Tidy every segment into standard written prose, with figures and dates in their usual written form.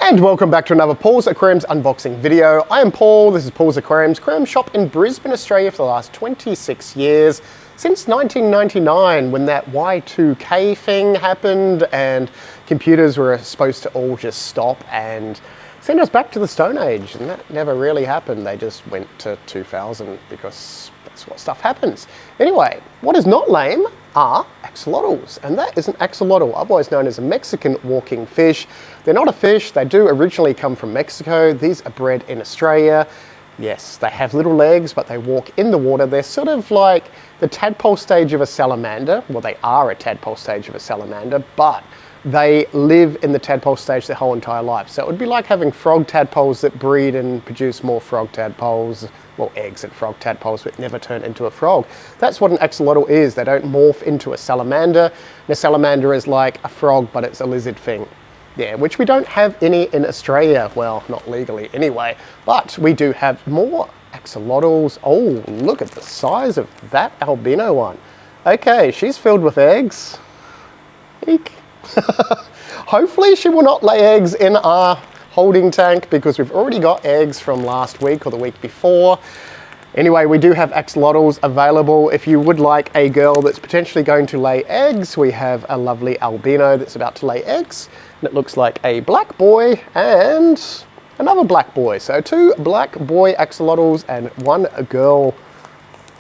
And welcome back to another Paul's Aquariums unboxing video. I am Paul, this is Paul's Aquariums, aquarium shop in Brisbane, Australia for the last 26 years. Since 1999, when that Y2K thing happened and computers were supposed to all just stop and send us back to the Stone Age, and that never really happened. They just went to 2000 because that's what stuff happens. Anyway, what is not lame are axolotls, and that is an axolotl, otherwise known as a Mexican walking fish. They're not a fish, they do originally come from Mexico. These are bred in Australia. Yes, they have little legs, but they walk in the water. They're sort of like the tadpole stage of a salamander. Well, they are a tadpole stage of a salamander, but they live in the tadpole stage their whole entire life. So it would be like having frog tadpoles that breed and produce more frog tadpoles, well, eggs and frog tadpoles, but never turn into a frog. That's what an axolotl is. They don't morph into a salamander. And a salamander is like a frog, but it's a lizard thing. Yeah, which we don't have any in Australia. Well, not legally anyway, but we do have more axolotls. Oh, look at the size of that albino one. Okay, she's filled with eggs. Eek. Hopefully she will not lay eggs in our holding tank because we've already got eggs from last week or the week before. Anyway, we do have axolotls available. If you would like a girl that's potentially going to lay eggs, we have a lovely albino that's about to lay eggs. And it looks like a black boy and another black boy. So 2 black boy axolotls and 1 girl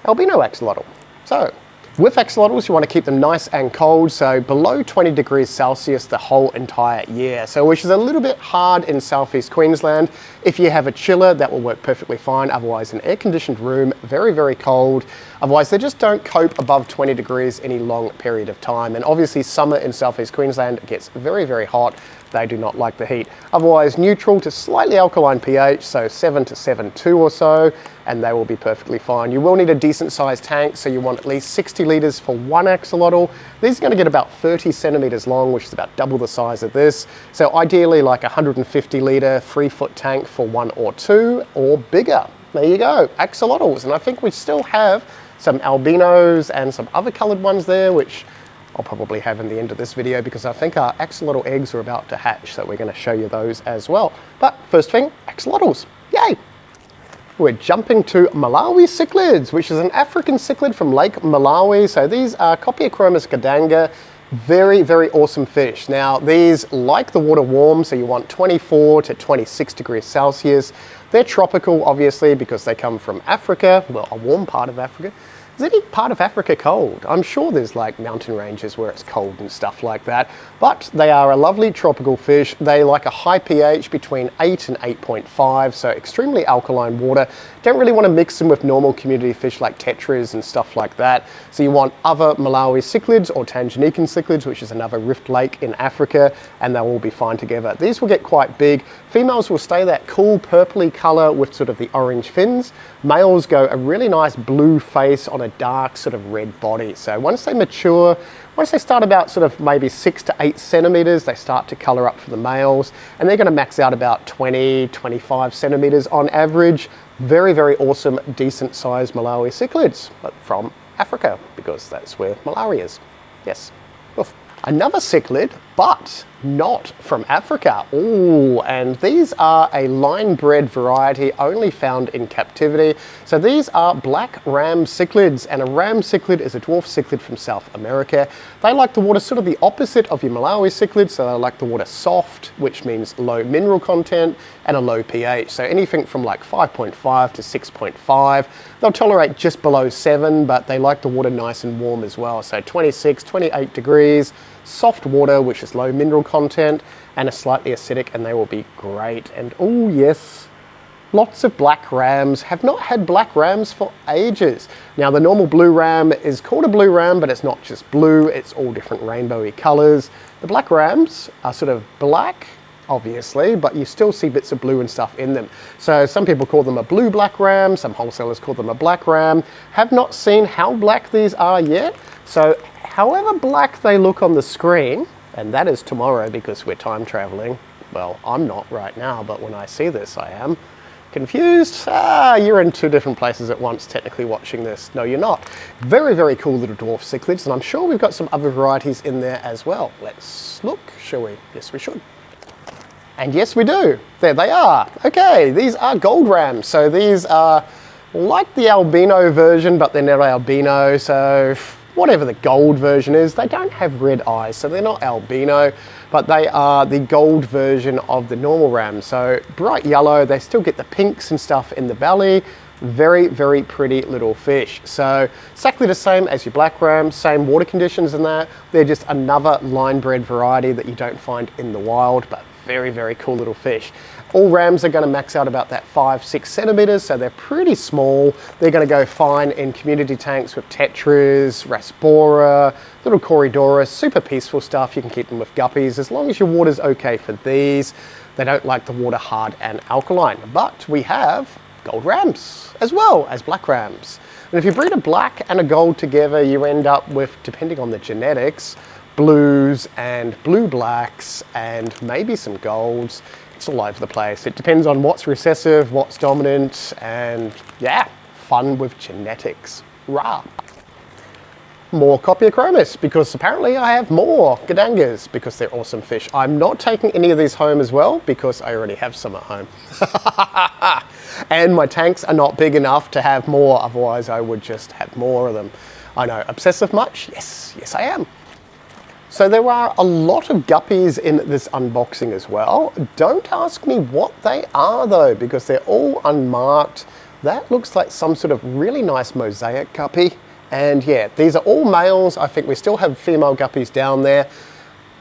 albino axolotl. So with axolotls, you want to keep them nice and cold, so below 20 degrees Celsius the whole entire year. So which is a little bit hard in southeast Queensland. If you have a chiller, that will work perfectly fine. Otherwise, an air-conditioned room, very, very cold. Otherwise, they just don't cope above 20 degrees any long period of time. And obviously, summer in southeast Queensland gets very, very hot. They do not like the heat. Otherwise, neutral to slightly alkaline pH, so 7 to 7.2 or so, and they will be perfectly fine. You will need a decent sized tank, so you want at least 60 litres for 1 axolotl. These are going to get about 30 centimetres long, which is about double the size of this. So ideally like a 150 litre 3-foot tank for 1 or 2 or bigger. There you go, axolotls. And I think we still have some albinos and some other coloured ones there, which I'll probably have in the end of this video because I think our axolotl eggs are about to hatch, so we're going to show you those as well. But first thing, axolotls, yay! We're jumping to Malawi cichlids, which is an African cichlid from Lake Malawi. So these are Aquariums kadango. Very, very awesome fish. Now these like the water warm, so you want 24 to 26 degrees Celsius. They're tropical, obviously, because they come from Africa, well, a warm part of Africa. Is any part of Africa cold? I'm sure there's like mountain ranges where it's cold and stuff like that, but they are a lovely tropical fish. They like a high pH between 8 and 8.5, so extremely alkaline water. Don't really want to mix them with normal community fish like tetras and stuff like that. So you want other Malawi cichlids or Tanganyikan cichlids, which is another rift lake in Africa, and they'll all be fine together. These will get quite big. Females will stay that cool purpley color with sort of the orange fins. Males go a really nice blue face on a dark sort of red body. So once they mature, once they start about sort of maybe 6 to 8 centimeters, they start to color up for the males, and they're going to max out about 20, 25 centimeters on average. Very, very awesome, decent sized Malawi cichlids, but from Africa, because that's where Malawi is. Yes. Oof. Another cichlid, but not from Africa. Ooh, and these are a line-bred variety only found in captivity. So these are black ram cichlids, and a ram cichlid is a dwarf cichlid from South America. They like the water sort of the opposite of your Malawi cichlids, so they like the water soft, which means low mineral content and a low pH. So anything from like 5.5 to 6.5. They'll tolerate just below 7, but they like the water nice and warm as well. So 26, 28 degrees, soft water, which is low mineral content and a slightly acidic, and they will be great. And oh yes, lots of black rams. Have not had black rams for ages. Now the normal blue ram is called a blue ram, but it's not just blue, it's all different rainbowy colors. The black rams are sort of black, obviously, but you still see bits of blue and stuff in them. So some people call them a blue black ram, some wholesalers call them a black ram. Have not seen how black these are yet. So however black they look on the screen, and that is tomorrow because we're time traveling. Well, I'm not right now, but when I see this, I am. Confused? You're in 2 different places at once technically watching this. No, you're not. Very, very cool little dwarf cichlids, and I'm sure we've got some other varieties in there as well. Let's look, shall we? Yes, we should. And yes, we do. There they are. Okay, these are gold rams. So these are like the albino version, but they're not albino. So whatever the gold version is, they don't have red eyes, so they're not albino, but they are the gold version of the normal ram. So bright yellow, they still get the pinks and stuff in the belly. Very, very pretty little fish. So exactly the same as your black ram, same water conditions and that. They're just another line bred variety that you don't find in the wild, but very, very cool little fish. All rams are going to max out about that 5-6 centimeters, so they're pretty small. They're going to go fine in community tanks with tetras, rasbora, little Corydoras, super peaceful stuff. You can keep them with guppies as long as your water's okay for these. They don't like the water hard and alkaline, but we have gold rams as well as black rams. And if you breed a black and a gold together, you end up with, depending on the genetics, blues and blue blacks and maybe some golds. It's all over the place. It depends on what's recessive, what's dominant, and yeah, fun with genetics. Rah. More Copiachromis, because apparently I have more kadangas because they're awesome fish. I'm not taking any of these home as well because I already have some at home. And my tanks are not big enough to have more, otherwise I would just have more of them. I know, obsessive much? Yes, yes I am. So there are a lot of guppies in this unboxing as well. Don't ask me what they are though, because they're all unmarked. That looks like some sort of really nice mosaic guppy. And yeah, these are all males. I think we still have female guppies down there.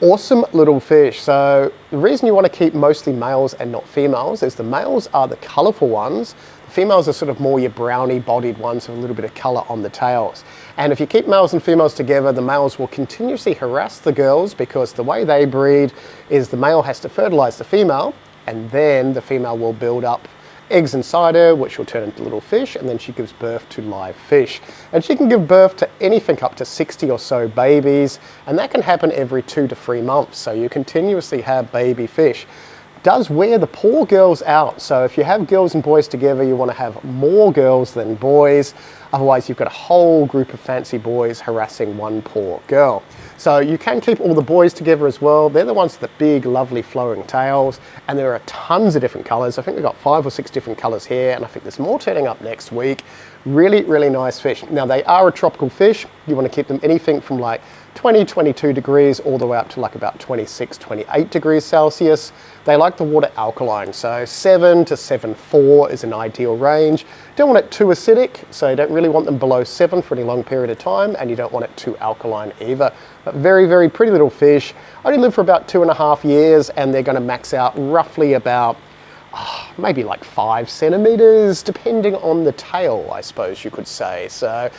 Awesome little fish. So the reason you want to keep mostly males and not females is the males are the colorful ones. The females are sort of more your brownie bodied ones with a little bit of color on the tails. And if you keep males and females together, the males will continuously harass the girls because the way they breed is the male has to fertilize the female and then the female will build up eggs inside her, which will turn into little fish, and then she gives birth to live fish. And she can give birth to anything up to 60 or so babies, and that can happen every 2 to 3 months. So you continuously have baby fish. Does wear the poor girls out. So if you have girls and boys together, you want to have more girls than boys. Otherwise, you've got a whole group of fancy boys harassing one poor girl. So you can keep all the boys together as well. They're the ones with the big, lovely flowing tails. And there are tons of different colors. I think we've got 5 or 6 different colors here. And I think there's more turning up next week. Really, really nice fish. Now, they are a tropical fish. You want to keep them anything from like 20, 22 degrees all the way up to like about 26, 28 degrees Celsius. They like the water alkaline, so 7 to 7.4 is an ideal range. Don't want it too acidic, so you don't really want them below 7 for any long period of time, and you don't want it too alkaline either. But very, very pretty little fish. Only live for about 2.5 years, and they're going to max out roughly about maybe like 5 centimeters, depending on the tail, I suppose you could say. So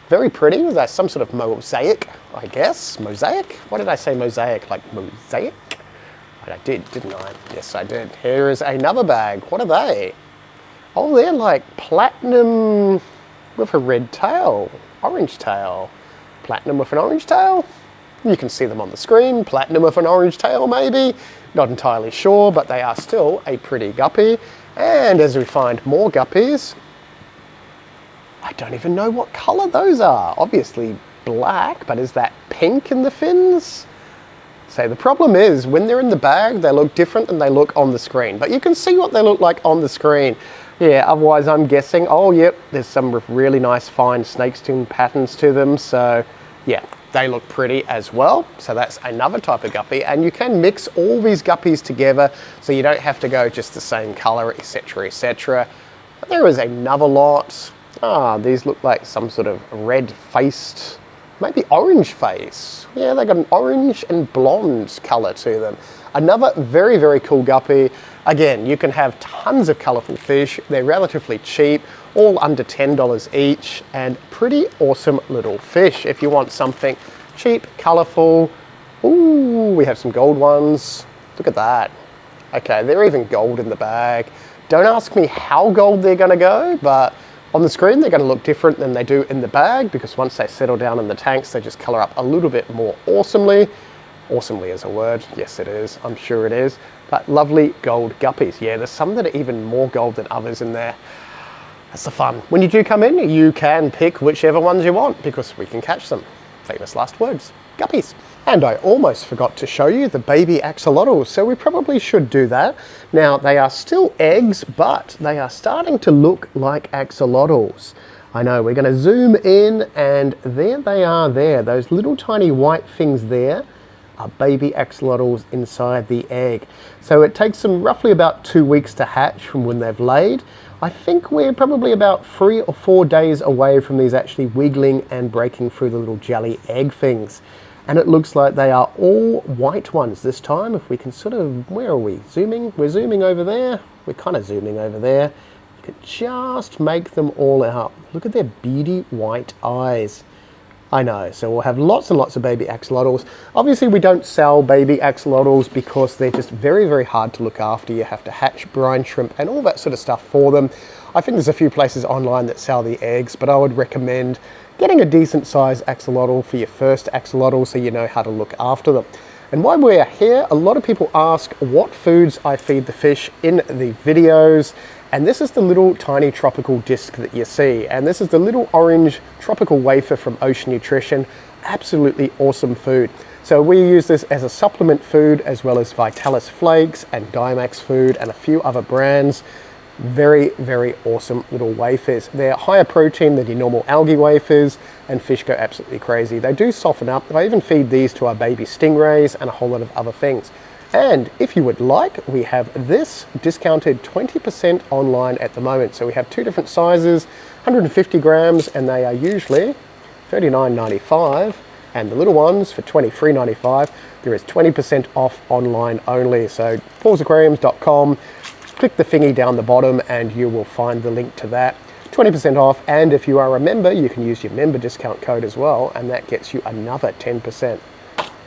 very pretty. That's some sort of mosaic, I guess. Mosaic? What did I say mosaic? Like mosaic? I did, didn't I? Yes, I did. Here is another bag. What are they? Oh, they're like platinum with a red tail, orange tail. Platinum with an orange tail? You can see them on the screen. Platinum with an orange tail, maybe. Not entirely sure, but they are still a pretty guppy. And as we find more guppies, I don't even know what color those are. Obviously black, but is that pink in the fins? So the problem is when they're in the bag, they look different than they look on the screen, but you can see what they look like on the screen. Yeah, otherwise I'm guessing, oh yep, there's some really nice fine snakeskin patterns to them. So yeah, they look pretty as well. So that's another type of guppy, and you can mix all these guppies together so you don't have to go just the same color, etc, etc. But there is another lot. These look like some sort of red-faced, maybe orange face. Yeah, they got an orange and blonde color to them. Another very, very cool guppy. Again, you can have tons of colorful fish. They're relatively cheap, all under $10 each, and pretty awesome little fish. If you want something cheap, colorful. Ooh, we have some gold ones. Look at that. Okay, they're even gold in the bag. Don't ask me how gold they're gonna go, but on the screen, they're going to look different than they do in the bag because once they settle down in the tanks, they just color up a little bit more awesomely. Awesomely is a word. Yes, it is. I'm sure it is. But lovely gold guppies. Yeah, there's some that are even more gold than others in there. That's the fun. When you do come in, you can pick whichever ones you want because we can catch them. Famous last words. Guppies. And I almost forgot to show you the baby axolotls, so we probably should do that. Now, they are still eggs, but they are starting to look like axolotls. I know, we're going to zoom in, and there they are there. Those little tiny white things there are baby axolotls inside the egg. So it takes them roughly about 2 weeks to hatch from when they've laid. I think we're probably about 3 or 4 days away from these actually wiggling and breaking through the little jelly egg things. And it looks like they are all white ones this time. If we can sort of, where are we? Zooming? We're zooming over there. We're kind of zooming over there. You can just make them all out. Look at their beady white eyes. I know, so we'll have lots and lots of baby axolotls. Obviously we don't sell baby axolotls because they're just very, very hard to look after. You have to hatch brine shrimp and all that sort of stuff for them. I think there's a few places online that sell the eggs, but I would recommend getting a decent sized axolotl for your first axolotl so you know how to look after them. And while we're here, a lot of people ask what foods I feed the fish in the videos. And this is the little tiny tropical disc that you see. And this is the little orange tropical wafer from Ocean Nutrition. Absolutely awesome food. So we use this as a supplement food as well as Vitalis Flakes and Dimax Food and a few other brands. Very, very awesome little wafers. They're higher protein than your normal algae wafers, and fish go absolutely crazy. They do soften up. I even feed these to our baby stingrays and a whole lot of other things. And if you would like, we have this discounted 20% online at the moment. So we have 2 different sizes, 150 grams, and they are usually $39.95. And the little ones for $23.95. There is 20% off online only. So paulsaquariums.com. Click the thingy down the bottom and you will find the link to that. 20% off, and if you are a member, you can use your member discount code as well, and that gets you another 10%.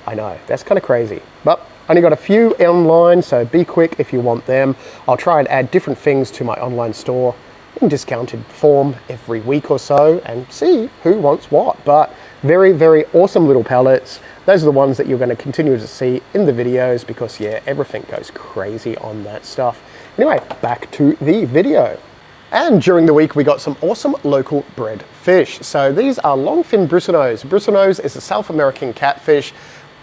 I know, that's kind of crazy, but only got a few online, so be quick if you want them. I'll try and add different things to my online store in discounted form every week or so and see who wants what. But very, very awesome little pellets. Those are the ones that you're going to continue to see in the videos because, yeah, everything goes crazy on that stuff. Anyway, back to the video. And during the week, we got some awesome local bred fish. So these are Longfin Bristlenose. Bristlenose is a South American catfish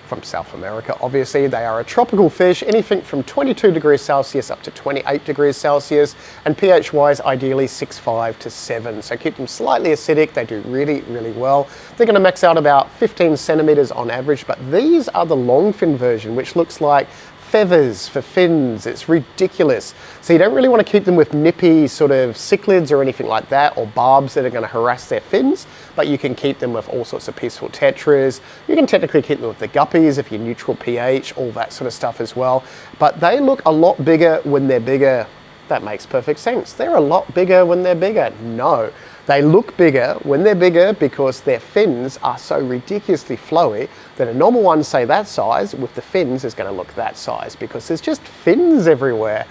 from South America, obviously. They are a tropical fish, anything from 22 degrees Celsius up to 28 degrees Celsius, and pH-wise, ideally 6.5 to 7. So keep them slightly acidic. They do really, really well. They're going to max out about 15 centimeters on average, but these are the Longfin version, which looks like feathers for fins. It's ridiculous. So you don't really want to keep them with nippy sort of cichlids or anything like that, or barbs that are going to harass their fins, but you can keep them with all sorts of peaceful tetras. You can technically keep them with the guppies if you're neutral pH, all that sort of stuff as well. But they look a lot bigger when they're bigger. That makes perfect sense. They're a lot bigger when they're bigger. No. They look bigger when they're bigger because their fins are so ridiculously flowy that a normal one, say that size, with the fins is going to look that size because there's just fins everywhere.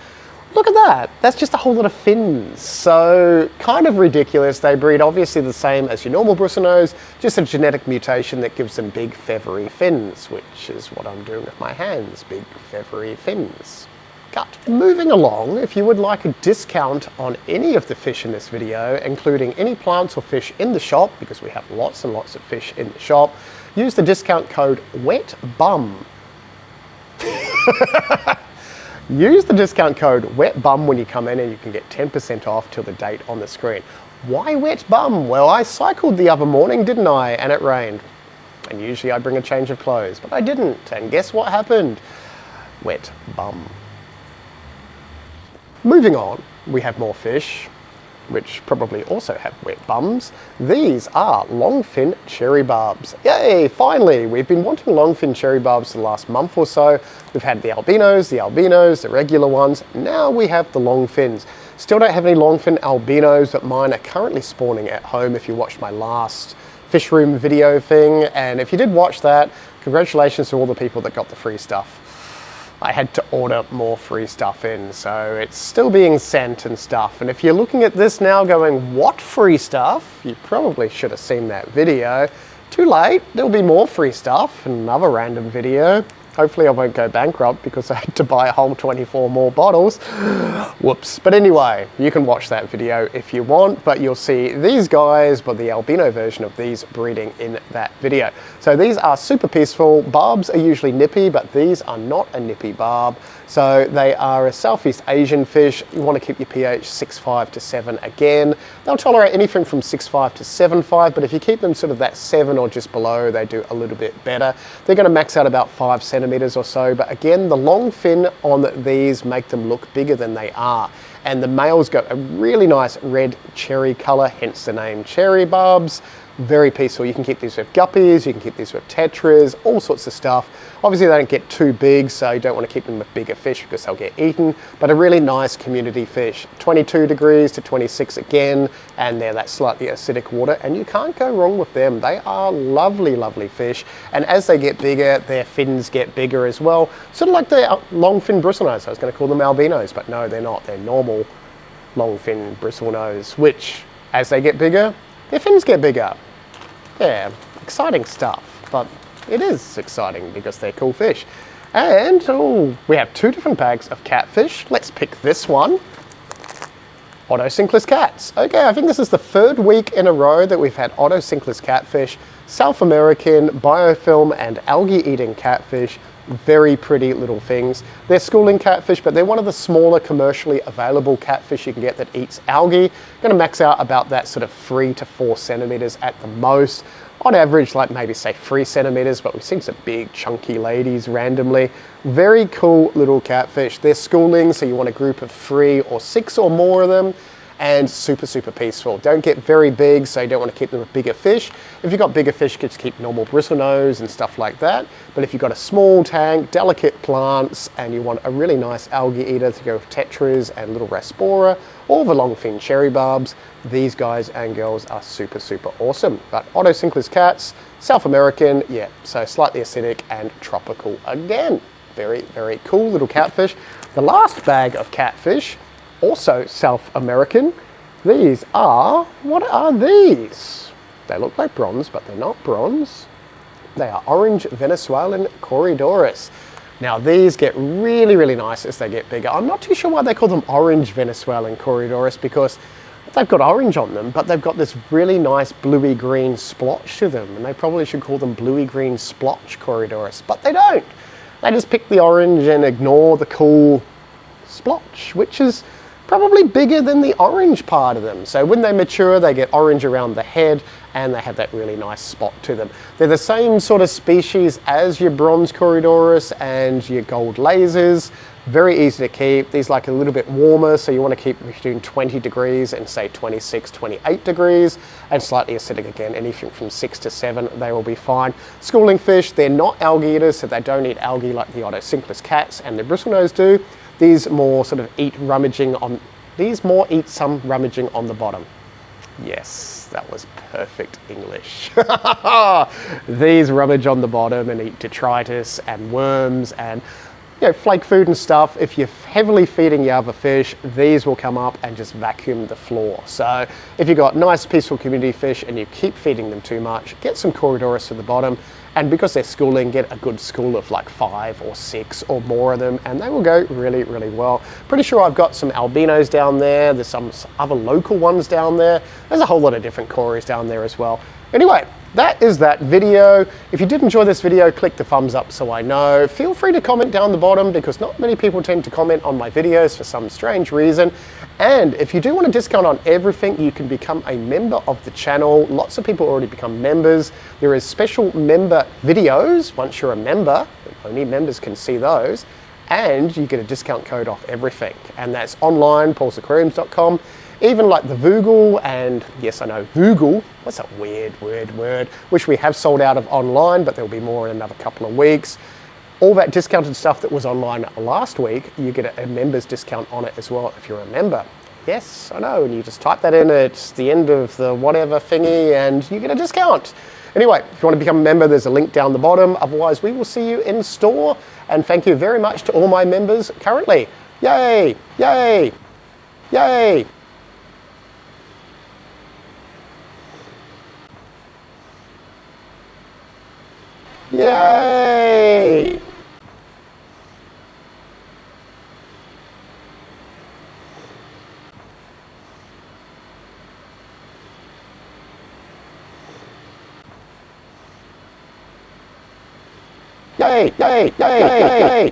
Look at that. That's just a whole lot of fins. So kind of ridiculous. They breed obviously the same as your normal bristlenose, just a genetic mutation that gives them big feathery fins, which is what I'm doing with my hands, big feathery fins. Cut. Moving along, if you would like a discount on any of the fish in this video, including any plants or fish in the shop, because we have lots and lots of fish in the shop, use the discount code WETBUM. Use the discount code WETBUM when you come in and you can get 10% off till the date on the screen. Why WETBUM? Well, I cycled the other morning, didn't I? And it rained. And usually I bring a change of clothes, but I didn't. And guess what happened? WETBUM. Moving on, we have more fish, which probably also have wet bums. These are Longfin cherry barbs. Yay, finally! We've been wanting Longfin cherry barbs for the last month or so. We've had the albinos, the regular ones. Now we have the Longfins. Still don't have any Longfin albinos, but mine are currently spawning at home if you watched my last fish room video thing. And if you did watch that, congratulations to all the people that got the free stuff. I had to order more free stuff in, so it's still being sent and stuff. And if you're looking at this now going, what free stuff? You probably should have seen that video. Too late, there'll be more free stuff in another random video. Hopefully I won't go bankrupt because I had to buy a whole 24 more bottles. Whoops. But anyway, you can watch that video if you want, but you'll see these guys, but the albino version of these breeding in that video. So these are super peaceful. Barbs are usually nippy, but these are not a nippy barb. So they are a Southeast Asian fish. You want to keep your pH 6.5 to 7 again. They'll tolerate anything from 6.5 to 7.5, but if you keep them sort of that 7 or just below, they do a little bit better. They're going to max out about 5 centimeters or so, but again, the long fin on these make them look bigger than they are. And the males got a really nice red cherry color, hence the name cherry barbs. Very peaceful. You can keep these with guppies, you can keep these with tetras, all sorts of stuff. Obviously they don't get too big, so you don't want to keep them with bigger fish because they'll get eaten, but a really nice community fish. 22 degrees to 26 again, and they're that slightly acidic water, and you can't go wrong with them. They are lovely, lovely fish, and as they get bigger, their fins get bigger as well. Sort of like the Longfin Bristlenose. I was going to call them albinos, but no, they're not. They're normal Longfin Bristlenose, which, as they get bigger, their fins get bigger. Yeah, exciting stuff, but it is exciting because they're cool fish. And we have 2 different bags of catfish. Let's pick this one. Otto Cichlids cats. Okay, I think this is the 3rd week in a row that we've had Otto Cichlids catfish, South American, biofilm and algae-eating catfish. Very pretty little things. They're schooling catfish, but they're one of the smaller commercially available catfish you can get that eats algae. Going to max out about that sort of 3 to 4 centimeters at the most. On average, like maybe say 3 centimeters, but we've seen some big chunky ladies randomly. Very cool little catfish. They're schooling, so you want a group of 3 or 6 or more of them. And super, super peaceful. Don't get very big, so you don't want to keep them with bigger fish. If you've got bigger fish, you can just keep normal bristlenose and stuff like that. But if you've got a small tank, delicate plants, and you want a really nice algae eater to go with tetras and little raspora, or the longfin cherry barbs, these guys and girls are super, super awesome. But Otto Cichlids cats, South American, yeah, so slightly acidic and tropical again. Very, very cool little catfish. The last bag of catfish, also South American. These are, what are these? They look like bronze, but they're not bronze. They are orange Venezuelan Corydoras. Now these get really, really nice as they get bigger. I'm not too sure why they call them orange Venezuelan Corydoras, because they've got orange on them, but they've got this really nice bluey green splotch to them, and they probably should call them bluey green splotch Corydoras, but they don't. They just pick the orange and ignore the cool splotch, which is probably bigger than the orange part of them. So when they mature, they get orange around the head and they have that really nice spot to them. They're the same sort of species as your bronze Corydoras and your gold lasers. Very easy to keep. These like a little bit warmer, so you want to keep between 20 degrees and say 26, 28 degrees, and slightly acidic again, anything from 6 to 7, they will be fine. Schooling fish, they're not algae eaters, so they don't eat algae like the Otto Cichlids cats and the bristlenose do. These more sort of eat some rummaging on the bottom. Yes, that was perfect English. These rummage on the bottom and eat detritus and worms and flake food and stuff. If you're heavily feeding your other fish, these will come up and just vacuum the floor. So if you've got nice peaceful community fish and you keep feeding them too much, get some Corydoras to the bottom. And because they're schooling, get a good school of like 5 or 6 or more of them, and they will go really, really well. Pretty sure I've got some albinos down there. There's some other local ones down there. There's a whole lot of different Corys down there as well. Anyway, that is that video. If you did enjoy this video, click the thumbs up so I know. Feel free to comment down the bottom because not many people tend to comment on my videos for some strange reason. And if you do want a discount on everything, you can become a member of the channel. Lots of people already become members. There is special member videos once you're a member. Only members can see those. And you get a discount code off everything. And that's online, paulsaquariums.com. Even like the Voogle, and yes, I know Voogle, what's that weird word, which we have sold out of online, but there'll be more in another couple of weeks. All that discounted stuff that was online last week, you get a member's discount on it as well if you're a member. Yes, I know, and you just type that in at the end of the whatever thingy and you get a discount. Anyway, if you want to become a member, there's a link down the bottom. Otherwise, we will see you in store. And thank you very much to all my members currently. Yay, yay, yay. Yay! yay, yay, yay, yay, yay.